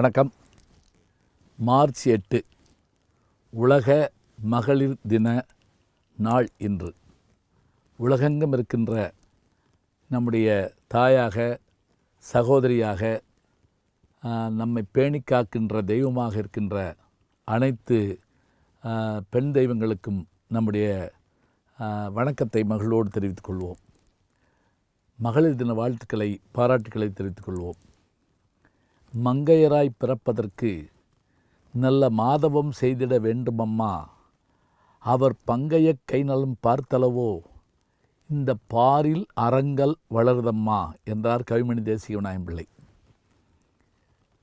வணக்கம். மார்ச் 8 உலக மகளிர் தின நாள் இன்று. உலகெங்கும் இருக்கின்ற நம்முடைய தாயாக, சகோதரியாக, நம்மை பேணி காக்கின்ற தெய்வமாக இருக்கின்ற அனைத்து பெண் தெய்வங்களுக்கும் நம்முடைய வணக்கத்தை மகளோடு தெரிவித்துக் கொள்வோம். மகளிர் தின வாழ்த்துக்களை, பாராட்டுக்களை தெரிவித்துக் கொள்வோம். மங்கையராய் பிறப்பதற்கு நல்ல மாதவம் செய்திட வேண்டுமம்மா, அவர் பங்கைய கை நலம் பார்த்தளவோ இந்த பாரில் அறங்கள் வளருதம்மா என்றார் கவிமணி தேசிகவிநாயகம் பிள்ளை.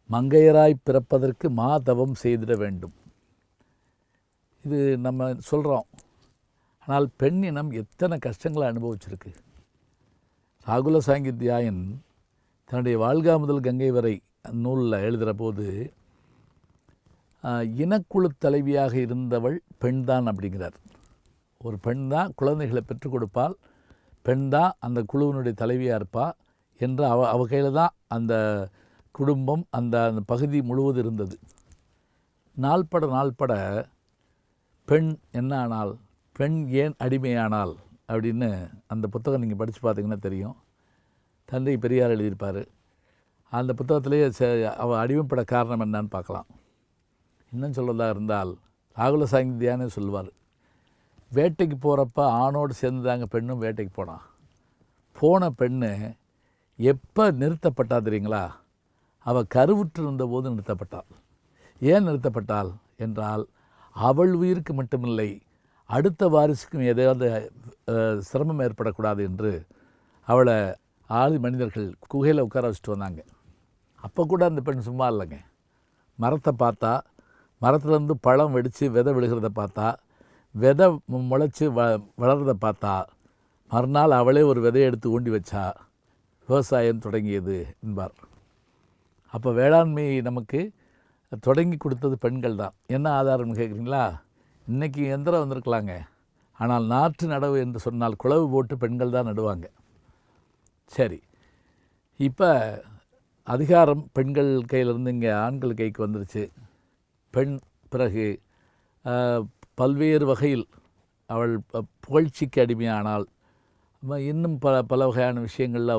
மங்கையராய் பிறப்பதற்கு மாதவம் செய்திட வேண்டும், இது நம்ம சொல்கிறோம். ஆனால் பெண் இனம் எத்தனை கஷ்டங்களை அனுபவிச்சிருக்கு. ராகுல சாங்கித்யாயன் தன்னுடைய வாழ்கா முதல் கங்கை வரை நூலில் எழுதுகிற போது இனக்குழு தலைவியாக இருந்தவள் பெண் தான் அப்படிங்கிறார். ஒரு பெண் தான் குழந்தைகளை பெற்றுக் கொடுப்பாள், பெண் தான் அந்த குழுவினுடைய தலைவியாக இருப்பாள் என்று அவ கையில் தான் அந்த குடும்பம், அந்த பகுதி முழுவதும் இருந்தது. நாள்பட பெண் என்ன ஆனாள், பெண் ஏன் அடிமையானாள் அப்படின்னு அந்த புத்தகம் நீங்கள் படித்து பார்த்தீங்கன்னா தெரியும். தந்தை பெரியார் எழுதியிருப்பார். அந்த புத்தகத்திலேயே அவள் அடிமைப்பட காரணம் என்னன்னு பார்க்கலாம். இன்னும் சொல்வதாக இருந்தால் ராகுல சாங்கித்யானே சொல்லுவார், வேட்டைக்கு போகிறப்ப ஆணோடு சேர்ந்து தாங்க பெண்ணும் வேட்டைக்கு போன பெண்ணு எப்போ நிறுத்தப்பட்டா தெரியுங்களா? அவள் கருவுற்று இருந்தபோது நிறுத்தப்பட்டாள். ஏன் நிறுத்தப்பட்டாள் என்றால், அவள் உயிருக்கு மட்டுமில்லை, அடுத்த வாரிசுக்கும் ஏதாவது சிரமம் ஏற்படக்கூடாது என்று அவளை ஆதி மனிதர்கள் குகையில் உட்கார வச்சுட்டு வந்தாங்க. அப்போ கூட அந்த பெண் சும்மா இல்லைங்க. மரத்தை பார்த்தா, மரத்துலேருந்து பழம் வெடித்து விதை விழுகிறத பார்த்தா, விதை முளைச்சி வளர்கிறத பார்த்தா, மறுநாள் அவளே ஒரு விதையை எடுத்து ஊண்டி வச்சா விவசாயம் தொடங்கியது என்பார். அப்போ வேளாண்மை நமக்கு தொடங்கி கொடுத்தது பெண்கள் தான். என்ன ஆதாரம்னு கேட்குறீங்களா? இன்றைக்கி எந்திரம் வந்திருக்கலாங்க, ஆனால் நாற்று நடவு என்று சொன்னால் குழவு போட்டு பெண்கள் தான் நடுவாங்க. சரி, இப்போ அதிகாரம் பெண்கள் கையிலேருந்து இங்கே ஆண்கள் கைக்கு வந்துருச்சு. பெண் பிறகு பல்வேறு வகையில் அவள் புகழ்ச்சிக்கு அடிமையானால், இன்னும் பல வகையான விஷயங்களில்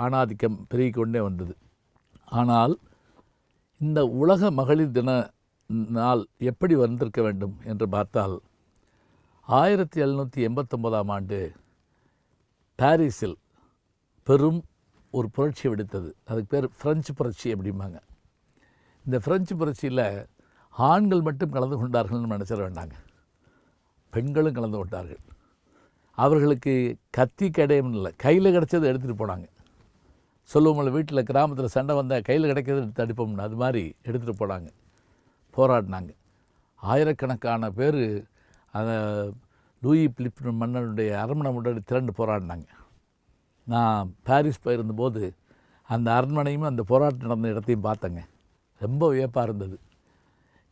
ஆணாதிக்கம் பெருகிக்கொண்டே வந்தது. ஆனால் இந்த உலக மகளிர் தின நாள் எப்படி வந்திருக்க வேண்டும் என்று பார்த்தால், 1789ஆம் ஆண்டு பாரிஸில் பெரும் ஒரு புரட்சி வெடித்தது. அதுக்கு பேர் ஃப்ரெஞ்சு புரட்சி அப்படிம்பாங்க. இந்த ஃப்ரெஞ்சு புரட்சியில் ஆண்கள் மட்டும் கலந்து கொண்டார்கள்னு நினச்சிட வேண்டாங்க, பெண்களும் கலந்து கொண்டார்கள். அவர்களுக்கு கத்தி கடையும் இல்லை, கையில் கிடச்சதை எடுத்துகிட்டு போனாங்க. சொல்லுவோம்ல, வீட்டில் கிராமத்தில் சண்டை வந்தால் கையில் கிடைக்கிறத எடுத்து அடிப்போம்னு, அது மாதிரி எடுத்துகிட்டு போனாங்க, போராடினாங்க. ஆயிரக்கணக்கான பேர் அந்த லூயி பிலிப் மன்னனுடைய அரண்மனை முன்னாடி திரண்டு போராடினாங்க. நான் பாரிஸ் போயிருந்தபோது அந்த அரண்மனையும் அந்த போராட்டம் நடந்த இடத்தையும் பார்த்தேங்க. ரொம்ப வியப்பாக இருந்தது.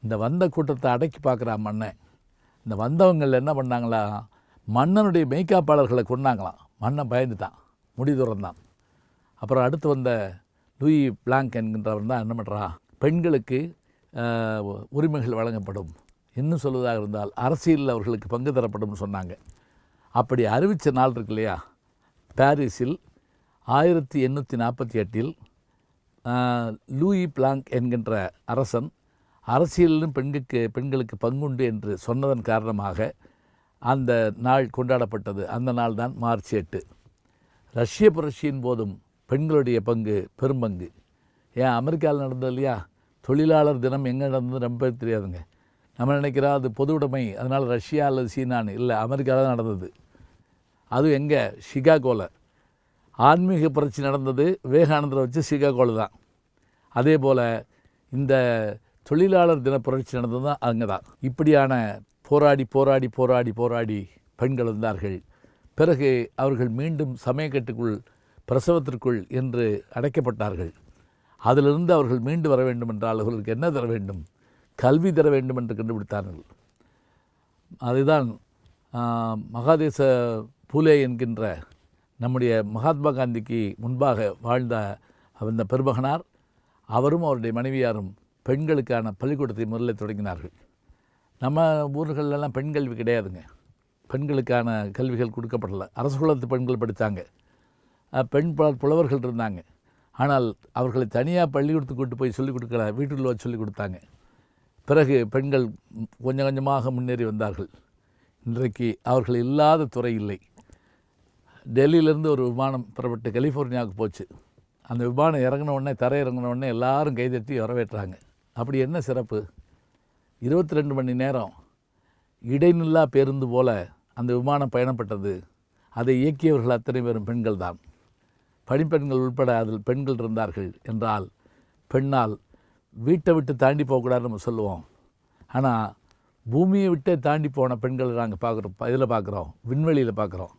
இந்த வந்த கூட்டத்தை அடக்கி பார்க்குறா மன்னன். இந்த வந்தவங்கள் என்ன பண்ணாங்களா, மன்னனுடைய மெய்காப்பாளர்களை கொண்டாங்களாம். மன்னன் பயந்துட்டான், முடி துறந்தான். அப்புறம் அடுத்து வந்த லூயி பிளாங்க் என்கின்றவர் தான் என்ன பண்ணுறான், பெண்களுக்கு உரிமைகள் வழங்கப்படும், இன்னும் சொல்வதாக இருந்தால் அரசியலில் அவர்களுக்கு பங்கு தரப்படும் சொன்னாங்க. அப்படி அறிவித்த நாள் இருக்கு இல்லையா, பாரிஸில் 1848 லூயி பிளாங்க் என்கின்ற அரசன் அரசியலிலும் பெண்களுக்கு பங்குண்டு என்று சொன்னதன் காரணமாக அந்த நாள் கொண்டாடப்பட்டது. அந்த நாள் தான் மார்ச் 8. ரஷ்ய புரட்சியின் போதும் பெண்களுடைய பங்கு பெரும்பங்கு. ஏன் அமெரிக்காவில் நடந்தது இல்லையா, தொழிலாளர் தினம் எங்கே நடந்தது ரொம்ப பேர் தெரியாதுங்க. நம்ம நினைக்கிறோம் அது பொது உடைமை, அதனால் ரஷ்யா அல்லது சீனான்னு. இல்லை, அமெரிக்காவில் தான் நடந்தது. அதுவும் எங்கே, சிகாகோவில். ஆன்மீக புரட்சி நடந்தது விவேகானந்தரை வச்சு சிகாகோவில் தான். அதே போல் இந்த தொழிலாளர் தின புரட்சி நடந்தது தான் அங்கே தான். இப்படியான போராடி போராடி போராடி போராடி பெண்கள் இருந்தார்கள். பிறகு அவர்கள் மீண்டும் சமயக்கட்டுக்குள், பிரசவத்திற்குள் என்று அடைக்கப்பட்டார்கள். அதிலிருந்து அவர்கள் மீண்டு வர வேண்டும் என்றால் அவர்களுக்கு என்ன தர வேண்டும், கல்வி தர வேண்டும் என்று கண்டுபிடித்தார்கள். அதுதான் மகாதேச பூலே என்கின்ற நம்முடைய மகாத்மா காந்திக்கு முன்பாக வாழ்ந்த அந்த பெருமகனார் அவரும் அவருடைய மனைவியாரும் பெண்களுக்கான பள்ளிக்கூடத்தை முதலில் தொடங்கினார்கள். நம்ம ஊர்களெல்லாம் பெண் கல்வி கிடையாதுங்க. பெண்களுக்கான கல்விகள் கொடுக்கப்படலை. அரசு குலத்து பெண்கள் படித்தாங்க, பெண் புலவர்கள் இருந்தாங்க. ஆனால் அவர்களை தனியாக பள்ளிக்கூடத்துக்கு கூட்டு போய் சொல்லிக் கொடுக்கல, வீட்டுக்குள்ள வச்சு சொல்லிக் கொடுத்தாங்க. பிறகு பெண்கள் கொஞ்சம் கொஞ்சமாக முன்னேறி வந்தார்கள். இன்றைக்கு அவர்கள் இல்லாத துறை இல்லை. டெல்லியிலேருந்து ஒரு விமானம் புறப்பட்டு கலிஃபோர்னியாவுக்கு போச்சு. அந்த விமானம் இறங்கின உடனே, தரை இறங்கின உடனே எல்லாரும் கைதட்டி வரவேற்றாங்க. அப்படி என்ன சிறப்பு? 22 மணி நேரம் இடைநில்லா பேருந்து போல அந்த விமானம் பயணப்பட்டது. அதை இயக்கியவர்கள் அத்தனை பேரும் பெண்கள் தான். பணிப்பெண்கள் உட்பட அதில் பெண்கள் இருந்தார்கள் என்றால், பெண்ணால் வீட்டை விட்டு தாண்டி போகக்கூடாதுன்னு நம்ம சொல்லுவோம். ஆனால் பூமியை விட்டே தாண்டி போன பெண்களை நாங்கள் பார்க்குறோம். இதில் பார்க்குறோம், விண்வெளியில் பார்க்குறோம்.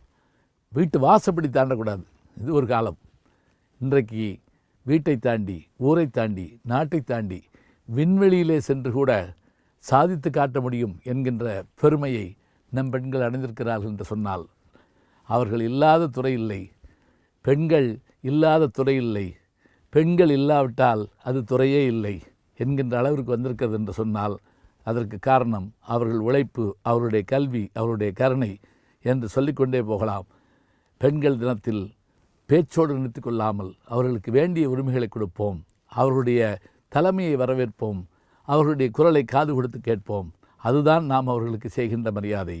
வீட்டு வாசப்படி தாண்டக்கூடாது, இது ஒரு காலம். இன்றைக்கு வீட்டை தாண்டி, ஊரை தாண்டி, நாட்டை தாண்டி விண்வெளியிலே சென்று கூட சாதித்து காட்ட முடியும் என்கின்ற பெருமையை நம் பெண்கள் அடைந்திருக்கிறார்கள் என்று சொன்னால், அவர்கள் இல்லாத துறை இல்லை, பெண்கள் இல்லாத துறை இல்லை, பெண்கள் இல்லாவிட்டால் அது துறையே இல்லை என்கின்ற அளவிற்கு வந்திருக்கிறது என்று சொன்னால், அதற்கு காரணம் அவர்கள் உழைப்பு, அவருடைய கல்வி, அவருடைய கருணை என்று சொல்லிக்கொண்டே போகலாம். பெண்கள் தினத்தில் பேச்சோடு நிறுத்தி கொள்ளாமல் அவர்களுக்கு வேண்டிய உரிமைகளை கொடுப்போம், அவர்களுடைய தலைமையை வரவேற்போம், அவர்களுடைய குரலை காது கொடுத்து கேட்போம். அதுதான் நாம் அவர்களுக்கு செய்கின்ற மரியாதை.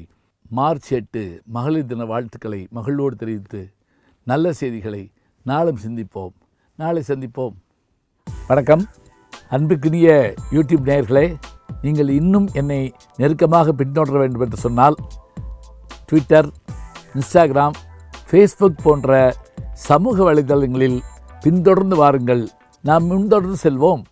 மார்ச் 8 மகளிர் தின வாழ்த்துக்களை மகிழ்வோடு தெரிவித்து நல்ல செய்திகளை நாளும் சிந்திப்போம். நாளை சந்திப்போம். வணக்கம். அன்புக்குரிய யூடியூப் நேயர்களே, நீங்கள் இன்னும் என்னை நெருக்கமாக பின்தொடர வேண்டும் என்று சொன்னால், ட்விட்டர், இன்ஸ்டாகிராம், ஃபேஸ்புக் போன்ற சமூக வலைதளங்களில் பின்தொடர்ந்து வாருங்கள். நாம் முன்தொடர்ந்து செல்வோம்.